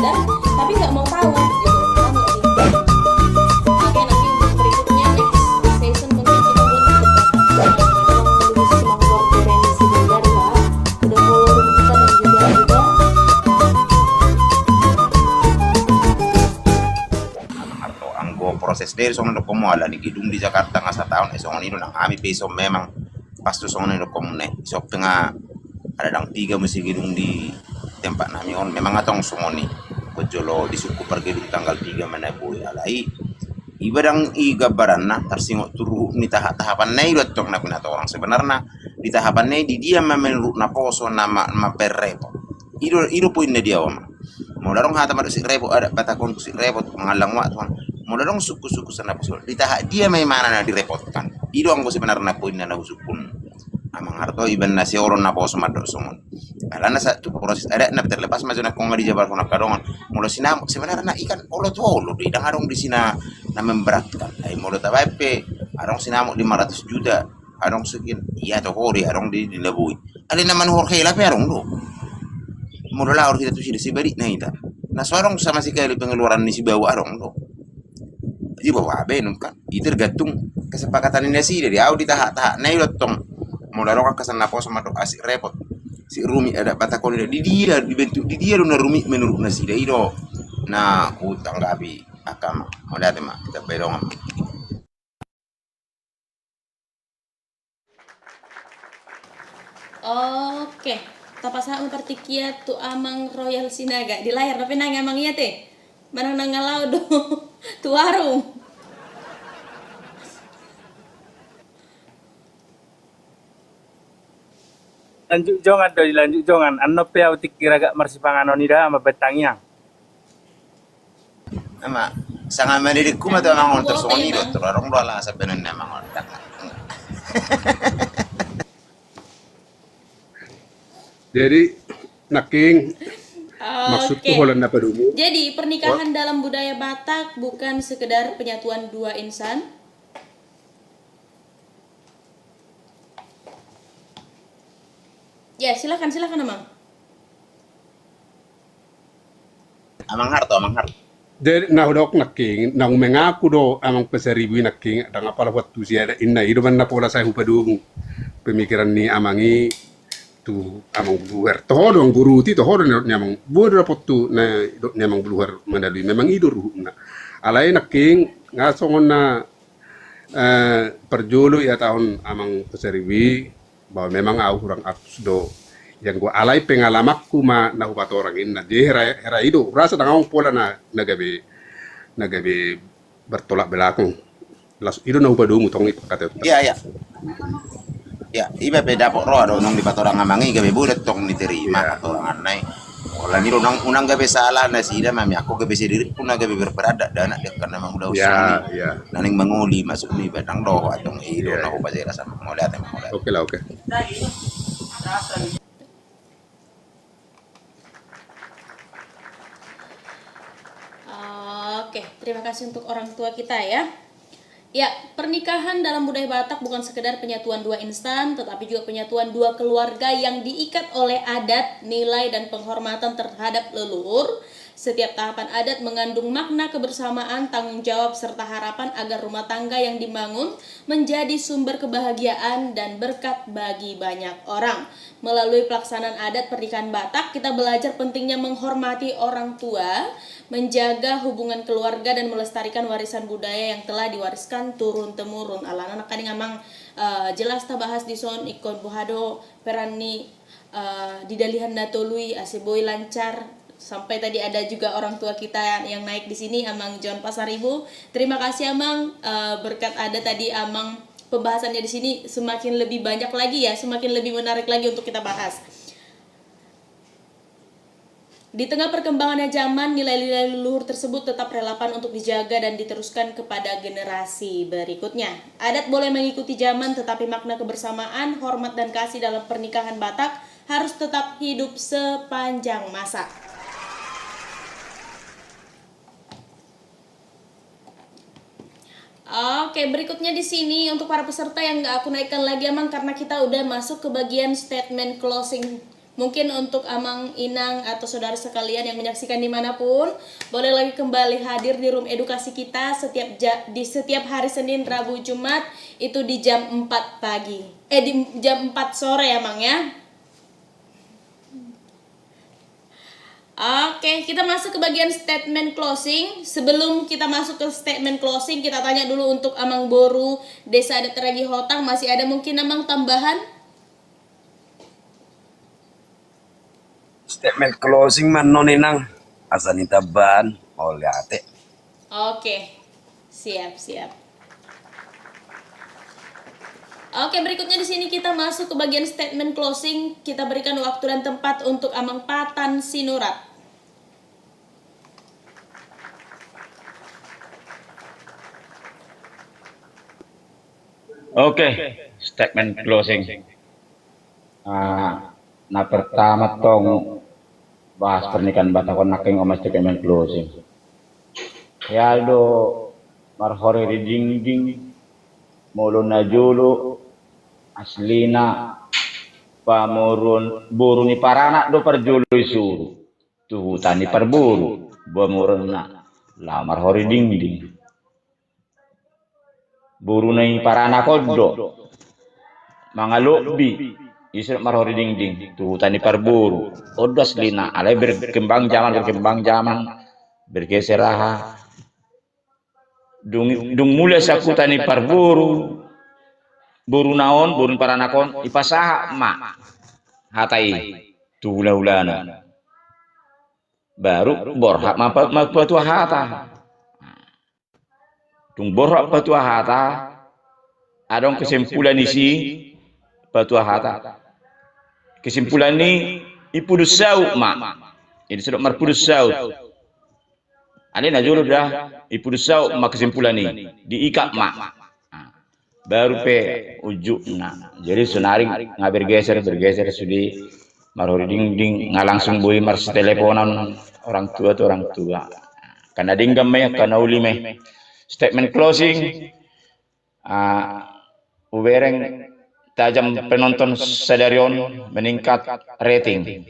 sadar tapi nggak mau tahu gitu. Paham nggak sih? Oke, nanti untuk berikutnya next season mungkin kita buat lebih semangat Renisi Bandar ya. Udah follow kita dan juga atau anggo proses dari sono do komo ala di gedung di Jakarta ngasa tahun esong ini nang kami beso memang pas tu sono do komo ne isop tengah ada dang 3 mesti gedung di tempat nami on memang atong sumoni kojolo di suku pergedung tanggal 3 mana boy alai ibadang igabaran na tarsingok turu ni tahapan nei do tong na pinato orang sebenarnya di tahapan nei di dia memeluk na poso nama perrepo ido poin dia om mau darong hata madu si repo ada batakon si repot mengalang waktu mau darong suku-suku sana poso di tahap dia memang na direpotkan ido anggo sebenarnya poin na usukun amang harto iban nasi oron na poso madu sumon karena satu proses ada na terlepas macam kong di jabar kona kadongan mulo sinam sebenarnya ikan olo tuolo di dang arong di sina na memberatkan ai mulo tabape arong sinamuk 500 juta arong sekian iya to hori arong di labui ali naman horhe la perong do mulo la kita tu si bari na ita na sorong sama si kali pengeluaran ni si bawa arong do di bawa benum kan itu tergantung kesepakatan ini sih dari au di tahap na ilotong mulo arong kasan na poso madu asik repot si Rumi ada batakon di dia dibentuk di dia luna Rumi menurut nasi dia itu nah utang gabi akam mau lihat mah kita bedong Oke, tapasa mempertikia tu amang Royal Sinaga di layar tapi nang amang iya teh. Manang nangalau do tu warung. Lanjut jongan do lanjut jongan anno pe au tikiraga marsipanganon ida ama betangiang ama sangat mendidikku mah tuh amang on tersoni do terorong do lah sebenarnya amang on jadi naking maksudku holan apa dulu. Jadi pernikahan dalam budaya Batak bukan sekedar penyatuan dua insan. Ya silakan amang. amang harto Jadi nah dok naking nang mengaku do amang peseribu naking dang apa lah waktu sih ada inna itu man na pola saya hupadung pemikiran ni amangi tu amang buluher toho dong guru ti toho dong nyamang bodo rapot tu na nyamang buluher mandalui memang idur na alai naking ngasongon na perjulu ya tahun amang peseribu bahwa memang au kurang atus do yang gua alai pengalamakku ma na hupat orang ini nah jadi hera itu rasa tanggung pola na nagabe bertolak belakang itu na hupat dungu tong itu kata iya ya iba beda pok roh do nang di patorang amangi gabe bulet tong diterima orang anai Ola ni unang gabe salah na sida mami aku gabe sendiri pun gabe berperadak dan anak karena memang udah usaha ya naning manguli masuk ni batang doh atong ido na ko bazera sa mo lihat oke lah oke. Oke, terima kasih untuk orang tua kita ya. Ya, pernikahan dalam budaya Batak bukan sekedar penyatuan dua insan, tetapi juga penyatuan dua keluarga yang diikat oleh adat, nilai, dan penghormatan terhadap leluhur. Setiap tahapan adat mengandung makna kebersamaan, tanggung jawab, serta harapan agar rumah tangga yang dibangun menjadi sumber kebahagiaan dan berkat bagi banyak orang. Melalui pelaksanaan adat pernikahan Batak, kita belajar pentingnya menghormati orang tua, menjaga hubungan keluarga, dan melestarikan warisan budaya yang telah diwariskan turun-temurun. Anak-anak kan ngamang jelas ta bahas di son ikon buhado perani didalihan natului aseboy lancar. Sampai tadi ada juga orang tua kita yang naik di sini, Amang John Pasaribu. Terima kasih Amang, berkat ada tadi Amang pembahasannya di sini semakin lebih banyak lagi ya, semakin lebih menarik lagi untuk kita bahas. Di tengah perkembangannya zaman, nilai-nilai leluhur tersebut tetap relevan untuk dijaga dan diteruskan kepada generasi berikutnya. Adat boleh mengikuti zaman, tetapi makna kebersamaan, hormat, dan kasih dalam pernikahan Batak harus tetap hidup sepanjang masa. Oke, berikutnya di sini untuk para peserta yang nggak aku naikkan lagi Amang karena kita udah masuk ke bagian statement closing Mungkin untuk Amang, Inang, atau saudara sekalian yang menyaksikan dimanapun, boleh lagi kembali hadir di room edukasi kita di setiap hari Senin, Rabu, Jumat, itu di jam 4 pagi. Di jam 4 sore ya, Mang ya. Oke, kita masuk ke bagian statement closing. Sebelum kita masuk ke statement closing, kita tanya dulu untuk Amang Boru, Desa Adat Ragi Hotang, masih ada mungkin Amang tambahan? Statement closing man noninang asani taban oleh ate. Oke, siap. Oke, berikutnya di sini kita masuk ke bagian statement closing. Kita berikan waktu dan tempat untuk Amang Patan Sinurat. Oke, statement closing. Nah pertama tong bahas pernikahan batakon naking omas statement closing. Yaldo marhore di dingding mulu najulu aslina pamurun buru ni parana do perjulu isuru tuh tani perburu bamurun na la marhore dingding buru ni parana kodo mangalobi isir marhori dingding tuh tani perburu odas lina alai berkembang zaman bergeser raha dung mulai saku tani perburu buru naon burun paranakon ipasaha ma hatai tuh hula-hulana baru borhak mapatu hata dung borhak patu hata adong kesimpulan isi patu hata kesimpulan ini ipudus saut ma ini sudah marpudus saut ada najulu dah ipudus saut ma kesimpulan ini diikat ma baru pe ujuk na jadi senaring ngabir bergeser sudi marhori dingding ngalangsung bui mars teleponan orang tua karena dinggam meh karena uli meh statement closing ubereng tajam penonton Sadarion meningkat rating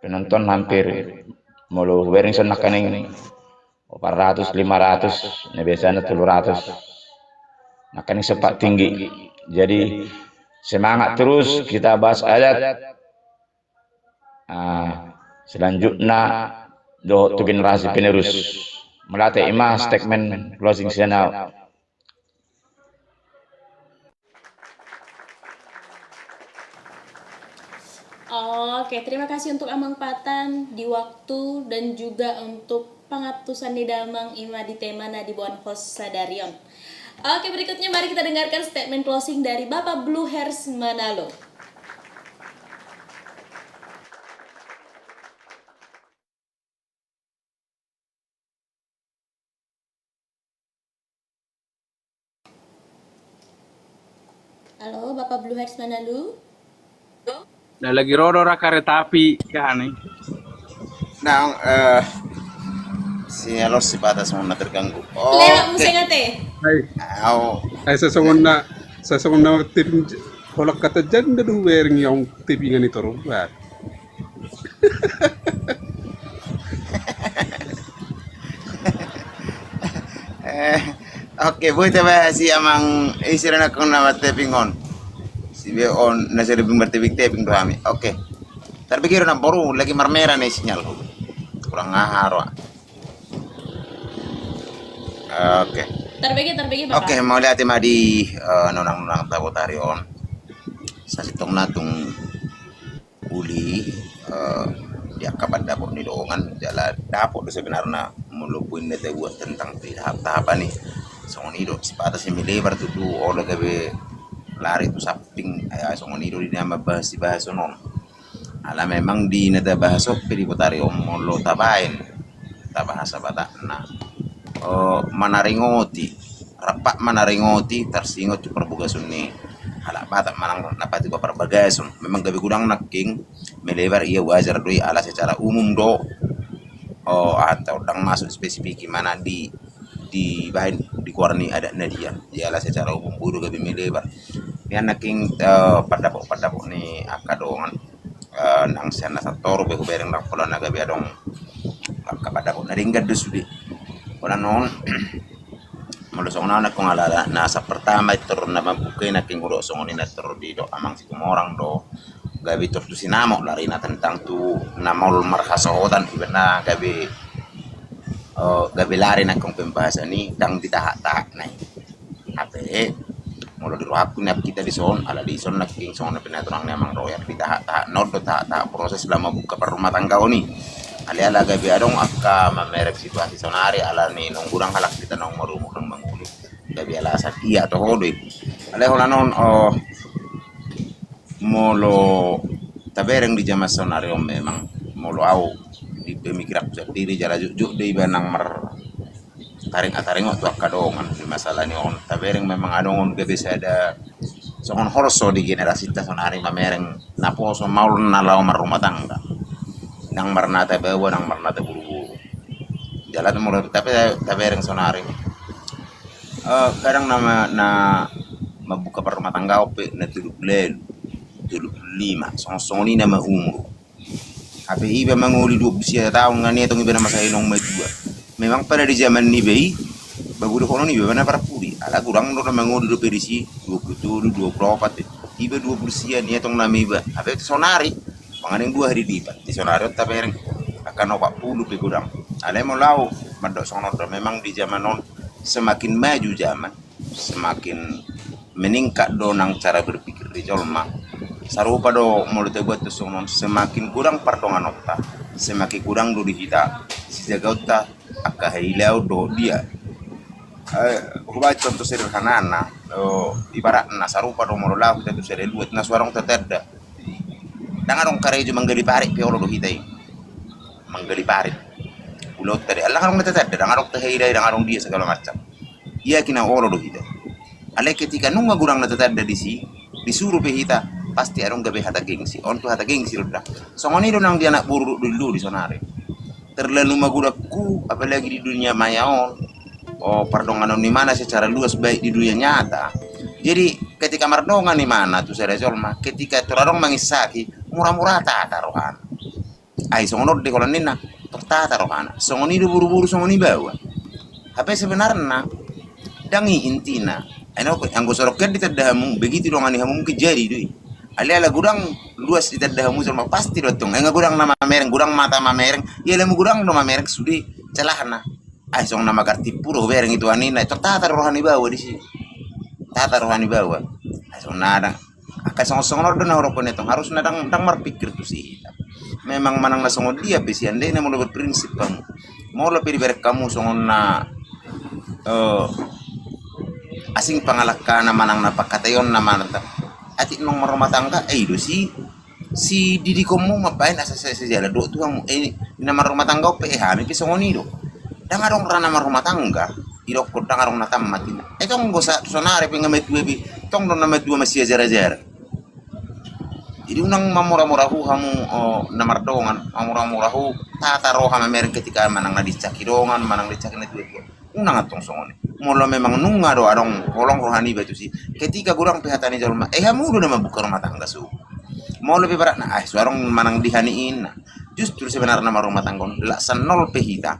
penonton hampir mulu ubereng sonak kaning 400 500 nah biasanya 700 nah kaning sempat tinggi jadi semangat terus kita bahas adat selanjutnya do tu generasi penerus melatih imah statement closing sana. Oke, terima kasih untuk Amang Patan di waktu dan juga untuk pangatusan di Damang Ima di tema di Bon Host Sadarion. Oke, berikutnya mari kita dengarkan statement closing dari Bapak Blue Hairs Manalo. Halo, Bapak Blue Hairs Manalo. Nah lagi rodo kereta api kan nih. Nah, sinyalos si batas mo na terganggu. Lewat museng ate. Sesungguhnya tim kolak kata janda duwer yang tipingan itu rubat. Oke, boleh coba si amang isiran akong nama tapingon. Si be on nasa lebih berteping doa kami. Oke. Terpikir na baru lagi mermerah nih sinyal. Kurang ngahar. Oke. Terbagi Bapak. Oke, mau lihat di nonang tabotarion. Sa sitong natung uli dia kapan dapur ni doongan jala dapur sebenarnya melupuin nete buat tentang tahap-tahapan nih. Songonido sepatas yang lebar tuh oleh gabe lari tu samping songonido di nama bahas non ala memang di neta bahasok di potari omolo tabain tabahasa batak nah manaringoti rapak manaringoti tersingot tu perbugasun ni ala batak manang dapat juga perbagasun memang gabe gudang naking melebar ia wajar doi ala secara umum do atau dang masuk spesifik mana di bahan di kuarni ada nadia ialah secara umum budu gabi melebar ni naking padapok ni akadongan nang sana satoro be ko bereng nang pola naga be adong kapada ko naringgad do sudi wala non molo song na ko ngala na sa pertama ito na mabukay na kinguro song ni na toro dito amang si kumorang do gabi to tu sinamo lari na tentang tu na maul marhasodan iba na gabi gabi lari na kong pembahasa ni dang ditaha-taha na ape molo di rohak na kita di son ala di son na king son na pinaturang na mang royal ditaha-taha no do taha-taha proses lama buka per rumah tangga oni ala gabi adong akka mamerek situasi sonari ala ni nung kurang halak kita nong marumuk nang mangulu gabi alasan iya to hodoy ala hola non molo tabereng di jama sonari memang molo au di pemikiran sendiri jara jujuk di benang mer taring waktu akadongan di masalah ni on tabereng memang adong on gabi ada songon horso di generasi ta sonari mamereng naposo maul nalau rumah tangga nang marnata bawa nang marnata buru-buru jalan mulai tapi yang sonari kadang nama na membuka rumah tangga ope na tuluk lima song-song ini nama umur tapi iba manguli 20 tahun ngani itong iba nama saya nong mai dua memang pada di zaman ni bei bagudo kono ni iba na parpuri ala kurang no manguli do perisi 27 24 iba 20 sian ni itong nama iba tapi sonari panganing 2 hari di sonari tapi akan 40 pe gudang ale mo lau madok sono memang di zaman non semakin maju zaman semakin meningkat donang cara berpikir di jolma sarupa do mulut buat sono semakin kurang pardongan otta semakin kurang do di kita sijaga otta akka hilau do dia hubat contoh sederhana ibaratna sarupa do mo lau kita sere duet na suarang teteda dangarong karejo manggali parit pe olo do hitai manggali parit ulot tadi Allah kan ngetet dangarong tehira dangarong dia segala macam iya kina olo do hitai ale ketika nunga gurang ngetet di si disuruh pe hita pasti arong gabe hata gengsi on tu hata gengsi udah songoni do nang dia nak buru dulu di sonare terlalu maguraku apalagi di dunia maya pardongan di mana secara luas baik di dunia nyata jadi ketika mardongan di mana tuh saya jolma ketika terorong mengisaki murah-murah tata rohana ai songonor de kolanina tata rohana songoni do buru-buru songoni bawa apa sebenarnya dangi intina eno anggo sorokkan ditadahamu begitu dong ani hamu kejadi doi ala gurang luas ditadahamu jolma pasti dotong enga gurang nama mereng gurang mata mamereng ya lemu gurang no mamereng sudi celahna ai song nama karti puro bereng itu anina tata rohani bawa di sini tata rohani bawa so nada akan song-song do na horokon itu harus nadang marpikir tuh sih memang manang na songo dia besian deh mau berprinsip kamu mau lebih berek kamu songon na asing pangalakana manang na pakatayon na manata ati nong rumah tangga do si didi komu mapain asa sejala do tuang nama rumah tangga pe hami ke songoni do dangarong rana rumah tangga irok ko dangarong natam mati tong gosa sonare pe ngamet webi tong don namet dua masih ajar-ajar jadi unang mamura-murahu hamu namardongan mamura-murahu tata roha mamereng ketika manang nadicaki dongan manang dicaki na tuwe unang atong songone molo memang nunga do adong kolong rohani batu si ketika kurang pihatani jolma hamu do nama buka rumah tangga su mau lebih berat nah suarong manang dihaniin justru sebenarnya nama rumah tangga laksan nol pehita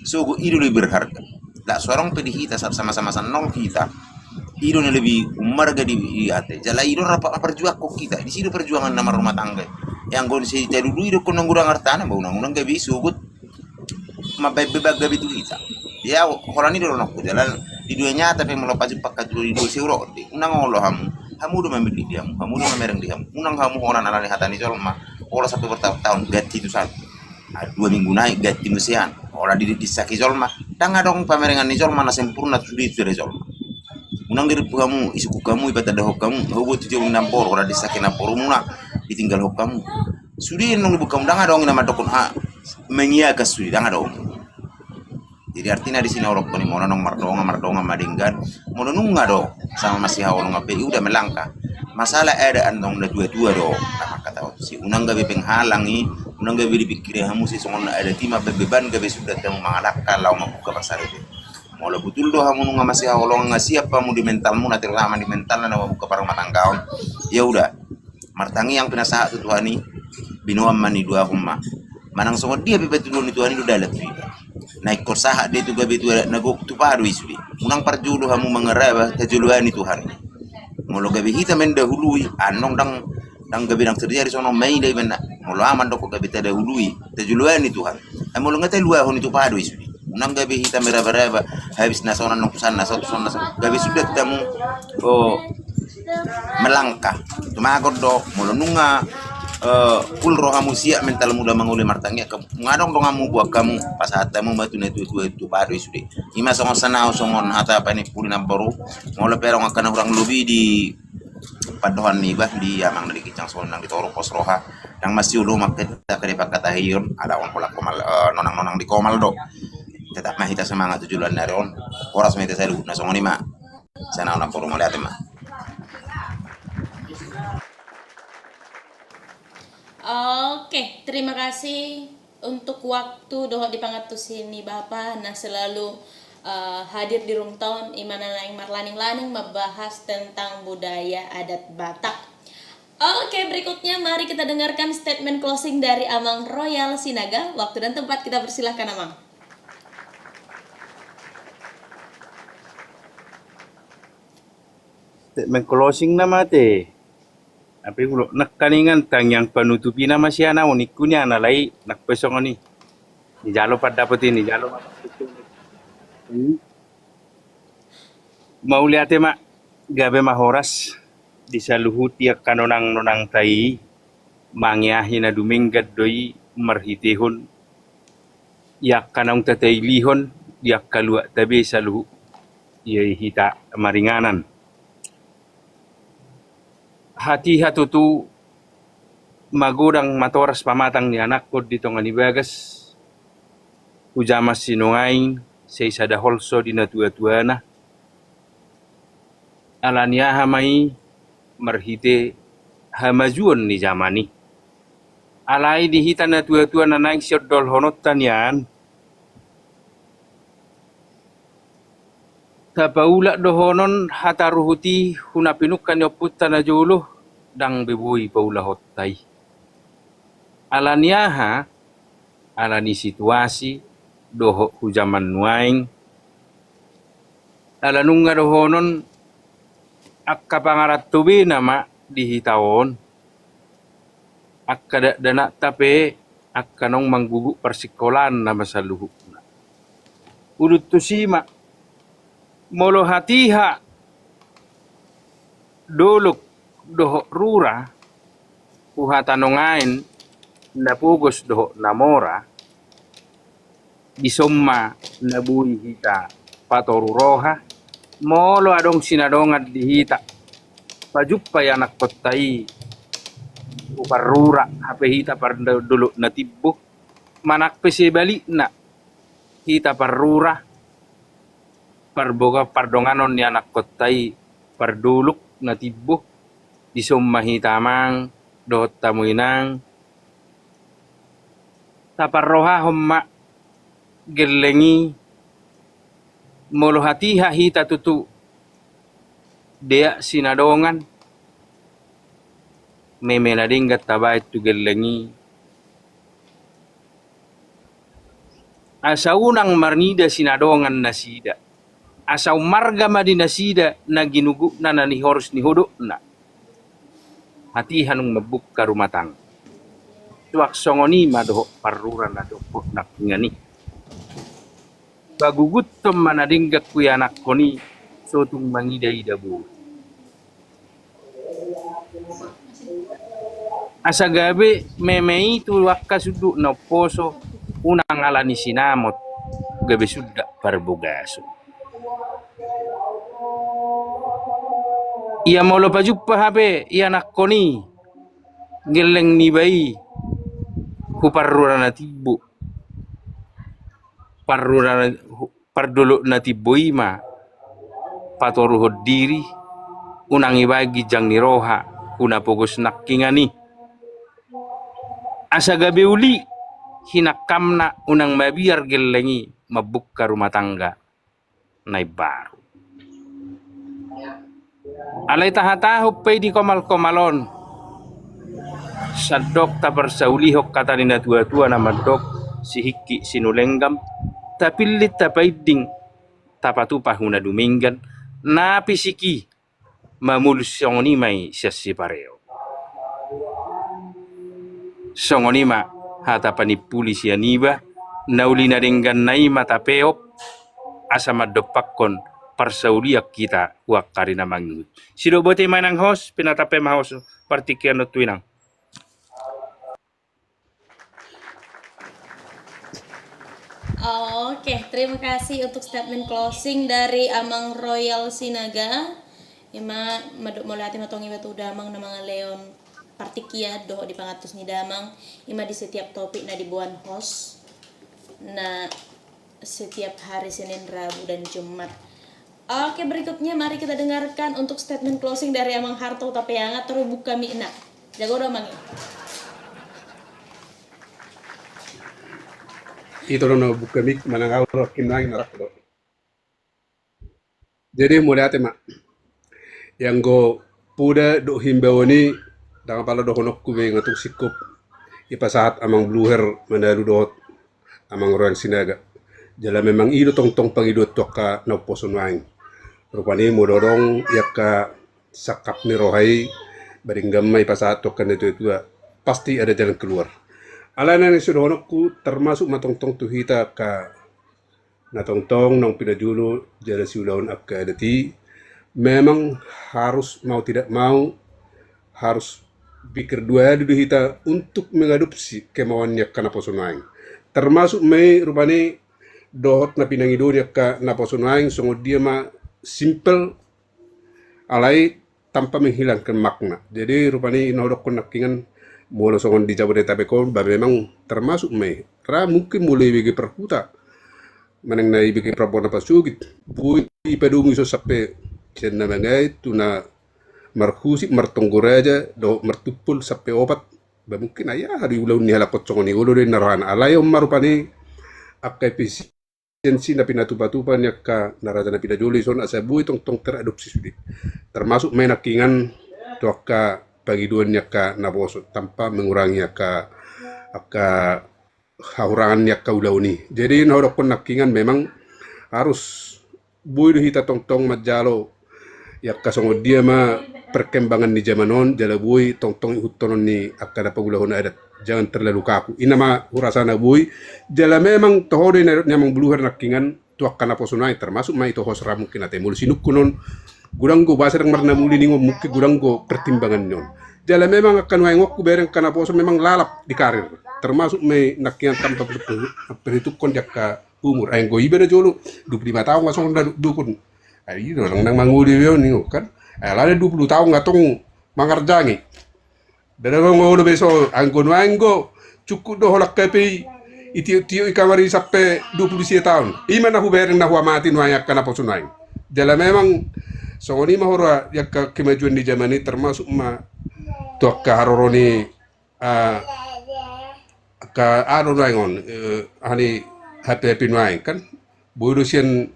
sugu itu lebih berharga lah seorang pedihita sama-sama nol kita Ido lebih umarga di ate jala ido rapat perjuang kok kita di sini perjuangan nama rumah tangga yang gon si dulu ido kono ngurang artana ba unang gabi sugut mabebebag gabi tu kita ya holan ido nak jalan di dua nyata pe melepas pakat dulu di dua seuro unang Allah hamu do membeli dia hamu do memereng dia unang hamu holan ala hatani jolma ola satu bertahun ganti itu satu 2 minggu naik ganti mesian ola di disaki jolma dang adong pamerengan ni jolma na sempurna tu di jolma unang diri kamu isuku kamu ibadah dah kamu hubo tu jauh nampor ora disaki nampor muna ditinggal kamu sudi nong ibu kamu dang adong nama dokon mengiaga sudi dang adong jadi artinya di sini orang koni mau nong mardonga madinggan mau nunga do sama masih hawa ngape udah melangkah masalah ada andong na dua-dua do nah kata si unang gabe penghalangi unang gabe dipikir hamu si songon ada timah beban gabe sudah temu mengalahkan lau membuka pasar itu mau betul do hamu nunga masih hawa ngasih apa mu di mentalmu nanti lama di mental na buka rumah tanggaon ya udah martangi yang penasahat tu Tuhan ni binuam mani dua humma manang songo dia bebetu ni Tuhan ni dalat tu naik korsaha dia tu gabe tu nagok tu padu isudi unang parjulu hamu mangaraba tajuluani Tuhan ngolo gabe hita men dahului anong dang gabe dang terjadi sono mai dai men ngolo aman doko gabe tadahului tajuluani Tuhan amolo ngata lua honi tu padu isudi unang gabe hita meraba-raba habis nasona nong kusana satu sona gabe sudah tamu melangkah tumagod do molo nunga pul rohamu siap mental muda mangule martangnya ngadong dong kamu buat kamu pas hatamu batu itu baru sudah ima songon sanau songon hata apa ini pulina baru molo perong akan orang lebih di padohan nih bah di amang dari kicang sonang di toro pos roha yang masih ulu maket tak kena kata hiyon ada orang pola komal nonang di komal do tetap mah kita semangat tujuan dari on oras mete saya lu nasongon ima sana orang baru melihat mah. Oke, terima kasih untuk waktu doho dipangatus ini Bapak. Nah selalu hadir di room town imana naing marlaning-laning membahas tentang budaya adat Batak. Oke, berikutnya mari kita dengarkan statement closing dari Amang Royal Sinaga. Waktu dan tempat kita persilahkan Amang. Statement closing nama teh. Apa ulo nakaningan tang yang penutupi nama siana unikunya nalai nak pesong ni. Di jalo pada dapat ini jalo. Mau lihat mak gabe mahoras di saluhut ya kanonang tai mangyahina duminggat doi marhitehon ya kanong tatay lihon ya kalua tabi saluhu ya hita maringanan. Hati hatutu magurang matoras pamatang ni anak ko dito nga nibagas ujamas sinungain sa isa daholso di natua-tua na alanya hamay marhite hamajuon ni jamani alay dihita natua-tua na naing sirdol honotan yan tapaula dohonon hataruhuti hunapinukan yoput na juluh dang bebuy paula hottay. Alaniaha alani situasi doho hujaman nuaing alanunga dohonon akka pangarat tubi nama dihitaon akka dana tape akka nong manggugu persikolan nama saluhu. Udut tusima molo hatiha doluk doho rura uhatanongain napugos doho namora disomma naburi hita patoruroha molo adong sinadongat dihita pajuppa yanak kotai uparura hape hita par dulu natibbo manak pese balik na hita parura parboga pardonganon ni anak kotai parduluk natibbo disumma hitamang dohot tamuinang taparroha homma gelengi molo hatiha hita tutu dea sinadongan memeladinggat tabait tu gelengi asa unang marnida sinadongan nasida asa marga madinasida na ginugu na ni horus ni hudo na hati hanung mabuk karumatang tuak songoni madoho parura na dopo nak ngani bagugut tom manadinggak kuyanak koni sotung mangidai dabu asa gabe memei tu wakka sudu na poso unang alani sinamot gabe suda parbogaso ia molo pajuppa habe ia nakoni geleng ni bayi ku parrura na tibbo parrura pardolo na tibbo ima patoruhod diri unang ibagi jang ni roha una pogos nakingani asa gabe uli hinakamna unang mabiar gelengi mabukka rumah tangga naik baru alay tahatahop pay di komal-komalon sadok taparsaulihok katalina tua-tua nama dok sihiki sinulenggam tapilit tapaiding tapatupah huna duminggan napi siki mamulus songoni mai siasi pareo songoni ma hata panipuli sianiba naulina denggan nai mata peop asama dopakon parsauliak kita wakarina mangut sido bote manang host pinatape mahos partikian no tuinang. Oke, terima kasih untuk statement closing dari Amang Royal Sinaga. Ima maduk molati matongi batu damang na mga leon partikia doho di pangatus ni damang. Ima di setiap topik na dibuan host na setiap hari Senin, Rabu dan Jumat. Oke, berikutnya mari kita dengarkan untuk statement closing dari Amang Harto Tapeanga terubuk kami enak. Jago dong, Mang. Ito no bukami manangaw ro kinang narak do. Jadi mulai ate ma. Yang go puda do himbawani dalam pala do honok kube ngatuk sikup ipasahat amang bluher manalu dot amang royal sinaga. Jala memang ido tong pangidot toka na poson waing. Rupani modorong yaka sakap ni rohai baringgam mai pasahat toka itu pasti ada jalan keluar. Alana ni sudah honokku termasuk matong-tong tuhita ka natong-tong nang pinajulo jala siulawan akka adati memang harus mau tidak mau harus pikir dua dulu kita untuk mengadopsi kemauannya kana posonaing termasuk mai rupane dohot na pinangidonya ka na posonaing sungguh dia mah simple alai tanpa menghilangkan makna jadi rupane inodok konakingan mula songon di Jabodetabek memang termasuk mai ra mungkin mulai bagi perkuta maneng na ibigi prabona pasugit bui ipadungi so sape cena mangai tuna markusi martongguraja do martupul sape opat ba mungkin aya hari ulau ni halakot songon ni ulo den naran alayo marupani akka efisiensi na pinatupa-tupa niya ka narada na pinajuli son asa bui tong teradopsi sudi termasuk mai nakingan to akka pagiduannya ka naboso tanpa mengurangi ka haurangannya ka ulauni. Jadi nahodok pun nakingan memang harus buidu hita tong majalo ya kasongo dia ma perkembangan di zamanon jala bui tong ihutonon ni akada pagulahon adat jangan terlalu kaku. Ina ma hurasana bui jala memang tohode nyamang buluher nakingan tuak kana posunai termasuk ma itu hosra mungkin ate mul sinuk kunon guranggo bahasa ng marna muli ningo mungkin guranggo pertimbangan nyon. Jala memang akan wayangok bereng kana poso memang lalap di karir termasuk may nakian tanpa perhitukon dia ka umur ayang go iba na jolo 25 tahun ngasong na dukun ay ino lang nang manguli yun ningo kan ay lada 20 tahun ngatong mangarjangi dalawang ulo beso ang gunwanggo cukup do holak kapi iti ikamari sape 27 tahun ima na hubereng na huamatin wayak kana poso naing jala memang songoni mahora yak kemajuan di zaman ini termasuk ma tuak ka haroroni ka ano naingon hani happy naing kan bodo sian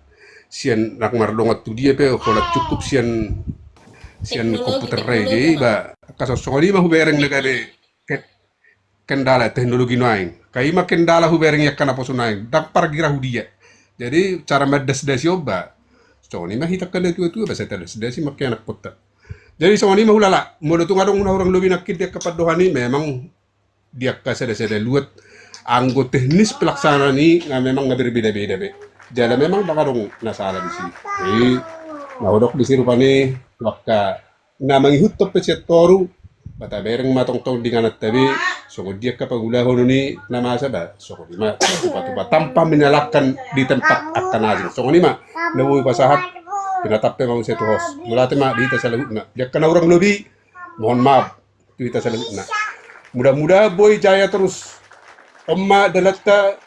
nak mardongat tu dia pe kola cukup sian komputer regi ba kaso songoni ma hubereng negare kendala teknologi naing kai ma kendala hubereng yak kana poso naing dak pargira dia jadi cara medes-des yoba songoni mah hitakkan itu bahasa teles-des makai anak pota jadi songoni mah ulala mo tu ngadong orang lebih nakit dia kepadohani memang dia kasada-sada luat anggo teknis pelaksanaan ini memang nggak berbeda-beda be jadi memang dakadong nasala di sini jadi nahodok di sirupani wakka namang hutop peset toru bata bereng matong-tong dengan tabi songod dia kapagulahon ni namasa ba songod ima tupa-tupa tanpa menyalahkan di tempat akan azin songod ima nawui pasahat pinatape mau setu hos mulate ma di tasalahutna dia kana orang lebih mohon maaf di tasalahutna mudah-mudah boy jaya terus emma dalata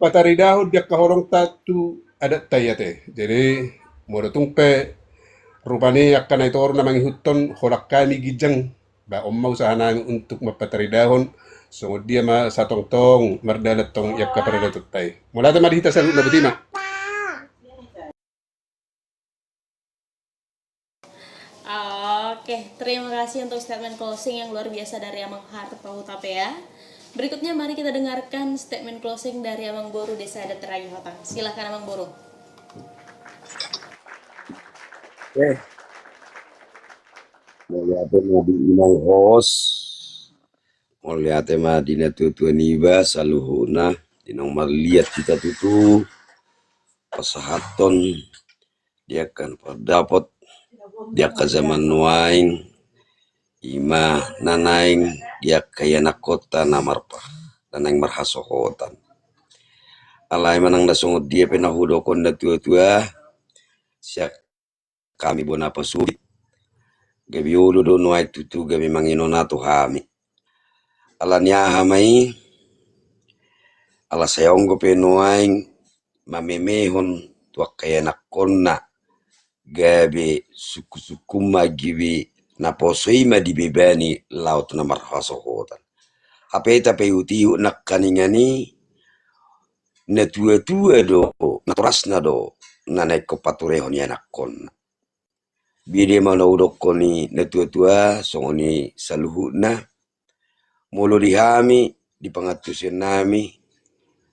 pataridaho dia kahorong tatu adat tayate jadi mo tungpe rupanya akan itu orang namanya huton holak kami gijang ba omma usaha namin untuk mapataridahon so dia ma satong-tong mardalat tong yak kaparada tutay mulate ma dihita sa labutima. Oke, terima kasih untuk statement closing yang luar biasa dari Amang Harto Hutapea. Berikutnya mari kita dengarkan statement closing dari Amang Boru Desa Adat Raja Hotang. Silakan Amang Boru. Melihat di inang hos, melihat Madinah tutu niba saluhuna, dinong melihat kita tutu pasahaton dia kan dapat dia ke zaman nuaing ima nanaing dia kaya nakota namarpa nanaing marhasohotan alay manang nasungod dia penahudokon na tua-tua siya kami bona pasuri gabi ulo do nuay tutu gabi mangino nato hami ala niya hamay ala sayonggo penuaing mamemehon tuak kaya nakonna gabi suku-sukuma gibi naposoima di bebani laut na marhasohotan. Apeta pe utiu nakkaningani na tua-tua do naturasna do na naik paturehon ya nakkonna. Bide mana udokoni na tua-tua songoni saluhuna mulu dihami di pangatusin nami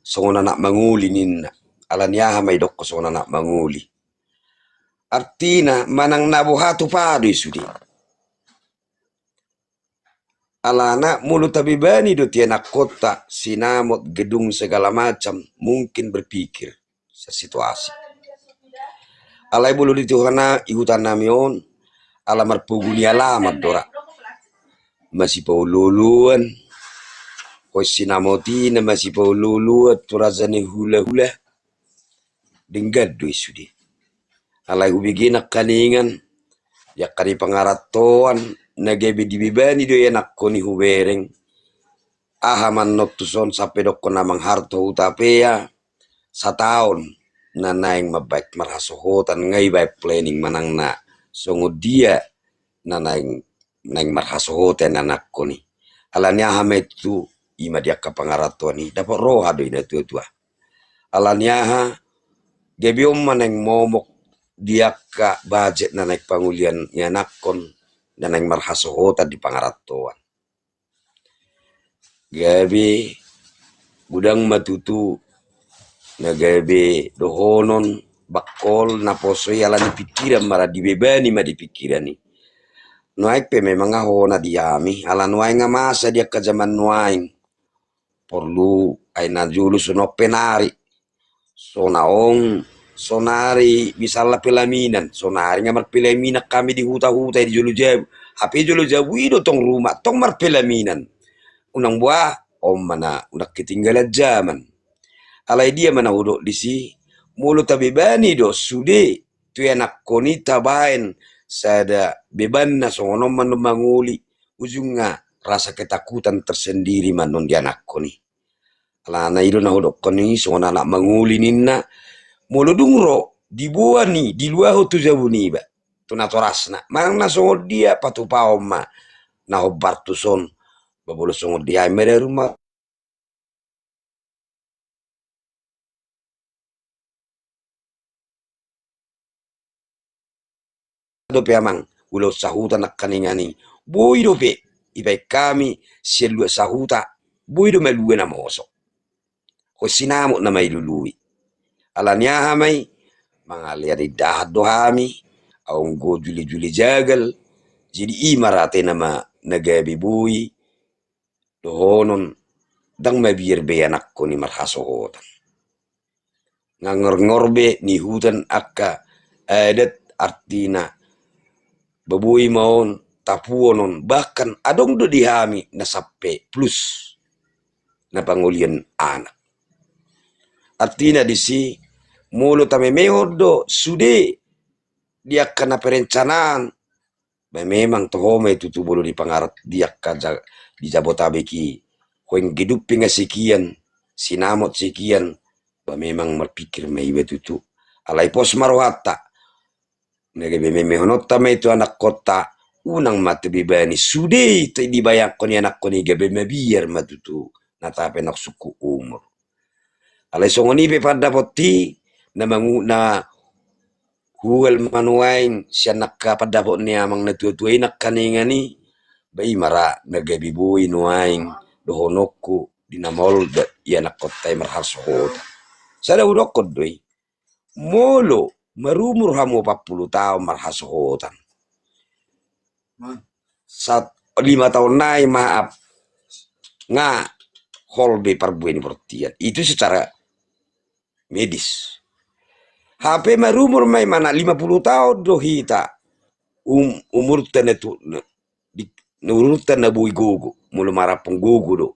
songona nak manguli ninna alanya may dokko songona nak manguli. Artina manang nabuhatu padu sudi. Alana mulut tabibani do tianak kota sinamot gedung segala macam mungkin berpikir situasi. Alai bulu di tuhana ihutan namion alamar puguni alamat dora. Masih paululuan koi sinamoti na masih paululuan turazane hula-hula denggad do sudi. Alay ubiginak kaningan yakari pangaratoan nagebe dibibani do yanak ko ni hubereng ahaman noktuson sampai dokko namang Harto Hutapea sa taon na naing mabaik marhasohotan ngay bay planning manang na songod dia na naing marhasohotan anak ko ni alanya hamet tu ima dia kapangaratoan ni dapat roha do ina tua-tua alanya ha gebiom maneng momok dia ka budget na naik pangulian ya nakon na naik marhasohota di pangaratoan. Gabi gudang matutu na gabi dohonon bakol na posoy ala ni pikiran mara di bebani ma di pikiran ni. Nuaik pe memang ahona diami ala nuaing nga masa dia ka zaman nuaing perlu ay na julu sunok penari sonaong sonari misalnya pelaminan sonari ngamar pelaminan kami di huta-huta di Julu Jabu hape Julu Jabu itu tong rumah tong mar pelaminan unang buah om mana unak ketinggalan zaman alai dia mana udok di si mulut tabibani do sude tu anak konita bain sada beban na songonom manguli ujungnya rasa ketakutan tersendiri manon di anak koni alana itu na udok koni songona anak manguli ninna mulu dungro dibuani di luar tu jabuni ba tu naturasna mang na songod dia patu paoma na hobar tu son babolo songod dia mere rumah do pe amang ulo sahuta nak kaningani boy do pe ibai kami selu sahuta boy do meluwe na moso ko sinamo na may lului alanya hamay mga liari dahat dohami aung go juli-juli jagal jadi imarate nama nagabi buy dohonon dang mabir be anak ko ni marhasohotan ngangor-ngorbe ni hutan akka adat artina babuy maon tapuonon bahkan adong do dihami na sappe plus na pangulian anak artina di si mulo tamemehod do sude dia kena perencanaan memang tohome itu tu bolu di pangarat dia kaja di Jabotabeki koeng gidup pinga sekian sinamot sekian memang berpikir mai betutu alai pos marohata nege memehonot tame itu anak kota unang mate bibani sude itu dibayang koni anak koni gebe biar matutu natape nak suku umur alai songoni pe pada poti na huwal manuain siya nakapadapo niya mang natutuay nakaningani bai mara nagabibuy nuaing dohonokku dinamol da iya nakotay marharsuhot sada udokod doy molo marumur hamo 40 tahun marhasuhotan sa 5 tahun nai maaf nga holbe parbueni pertian itu secara medis. HP marumur may mana 50 tahun dohita umur tenetu nurutan na buy gugu mulu marapong gugu do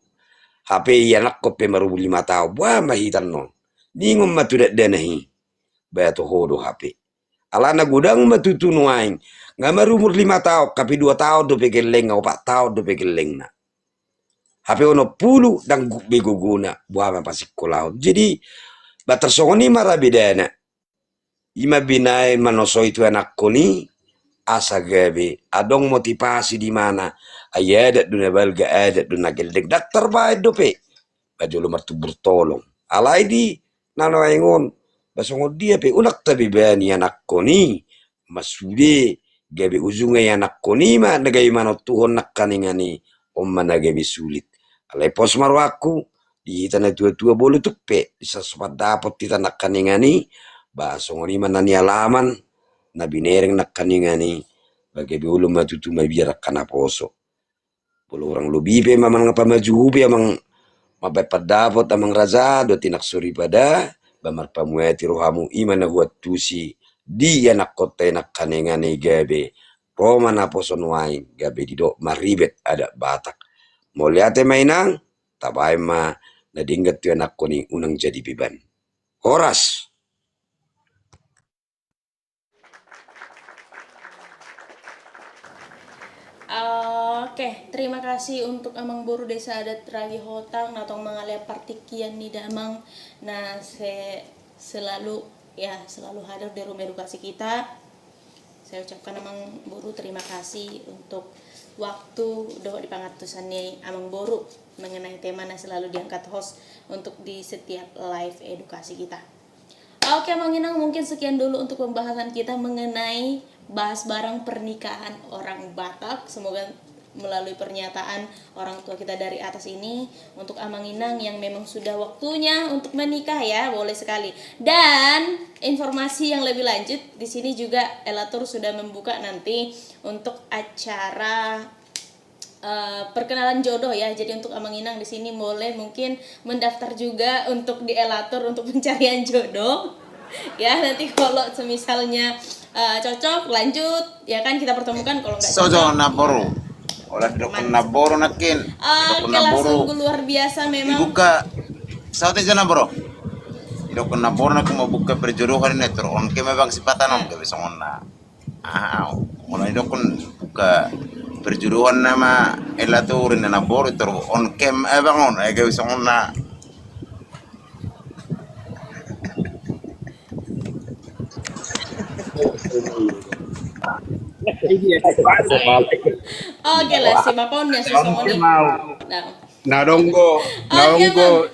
HP yanak ko pe marumur 5 tahun buah mahitan non ningom matudat danahi bayato hodo HP alana gudang matutunuaing nga marumur 5 tahun kapi 2 tahun do pegeleng 4 tahun do pegeleng na HP ono pulu dan beguguna buah pasik kolaut jadi batarsongoni marabidana ima binay manoso itu anak koni asa gabi adong motivasi di mana ayadat dunia balga adat dunia geldek daktar baik dope bajolo martu bertolong alai di nanoengon basongo dia pe unak tabi bani anak koni masude gabi ujungnya anak koni ma nagai mano tuhon nakaningani mana gabi sulit alai pos marwaku di tanah tua-tua bolu tupe bisa sempat dapat di tanah kaningani basongoni manani alaman nabi nereng nakaningani bagi bulu matutu mabiara kana poso bulu orang lubi pe mamang ngapa maju pe amang mabai padapot amang raza do tinak suri pada bamar pamueti rohamu imana huat tusi dia nak kota nak kaningani gabe Roma na poso nuain gabe dido maribet ada Batak mau lihat mainang tabai ma nadingat tu anak koni unang jadi beban Horas. Oke, terima kasih untuk Amang Boru Desa Adat Ragi Hotang natong mengalia partikian ni damang nah selalu hadir di rumah edukasi kita. Saya ucapkan Amang Boru terima kasih untuk waktu doa di pangatusan ni Amang Boru mengenai tema yang selalu diangkat host untuk di setiap live edukasi kita. Oke Mang Inang, mungkin sekian dulu untuk pembahasan kita mengenai bahas barang pernikahan orang Batak. Semoga melalui pernyataan orang tua kita dari atas ini untuk Amang Inang yang memang sudah waktunya untuk menikah ya, boleh sekali. Dan informasi yang lebih lanjut di sini juga Elatur sudah membuka nanti untuk acara perkenalan jodoh ya. Jadi untuk Amang Inang di sini boleh mungkin mendaftar juga untuk di Elatur untuk pencarian jodoh. Ya nanti kalau semisalnya cocok lanjut ya kan kita pertemukan, kalau nggak Sojo naboro. Olah dok naboro nakin. Langsung luar biasa memang. Dibuka saute jana bro. Dok naboro nak mau buka perjodohan ini terus on keme bang sipatan om ke bisa ngona. Mulai dok buka perjodohan nama Elatur ini naboro terus on kem bang on ke bisa ngona. Oke lah si maponnya susungoni. Na donggo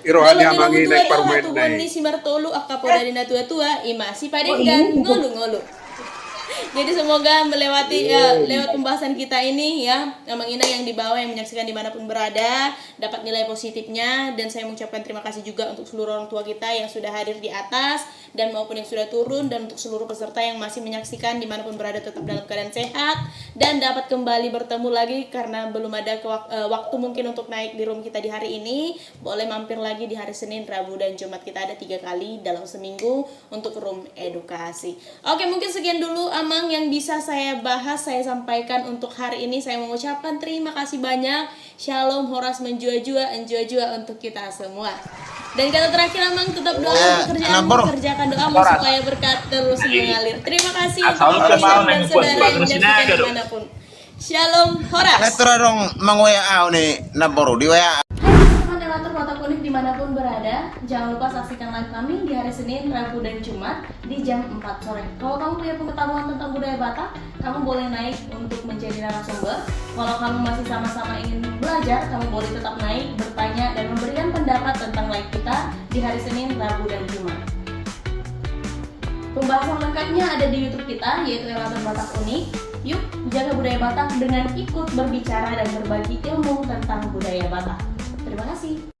irohani amangi naik parmen naik. Ni si Martolu akapoda dina tua-tua imasi padenggan ngolu-ngolu. Jadi semoga melewati lewat pembahasan kita ini ya, Amang Inang yang di bawah yang menyaksikan dimanapun berada dapat nilai positifnya. Dan saya mengucapkan terima kasih juga untuk seluruh orang tua kita yang sudah hadir di atas dan maupun yang sudah turun, dan untuk seluruh peserta yang masih menyaksikan dimanapun berada tetap dalam keadaan sehat dan dapat kembali bertemu lagi karena belum ada waktu mungkin untuk naik di room kita di hari ini. Boleh mampir lagi di hari Senin, Rabu, dan Jumat. Kita ada 3 kali dalam seminggu untuk room edukasi. Oke, mungkin sekian dulu Amang yang bisa saya bahas, saya sampaikan untuk hari ini. Saya mengucapkan terima kasih banyak. Shalom, Horas menjua-jua, enjua-jua untuk kita semua. Dan kata terakhir Amang, tetap doa untuk kerjaanmu, kerjakan doamu supaya berkat terus mengalir. Terima kasih untuk dan saudara yang menyaksikan dimanapun. Shalom, Horas. Netra dong mangwaya nih naboro di waya. Elatur Watak Unik dimanapun berada, jangan lupa saksikan live kami di hari Senin, Rabu, dan Jumat di jam 4 sore. Kalau kamu punya pengetahuan tentang budaya Batak, kamu boleh naik untuk menjadi narasumber. Kalau kamu masih sama-sama ingin belajar, kamu boleh tetap naik, bertanya, dan memberikan pendapat tentang live kita di hari Senin, Rabu, dan Jumat. Pembahasan lengkapnya ada di YouTube kita, yaitu Elatan Batak Unik. Yuk, jaga budaya Batak dengan ikut berbicara dan berbagi ilmu tentang budaya Batak. Terima kasih.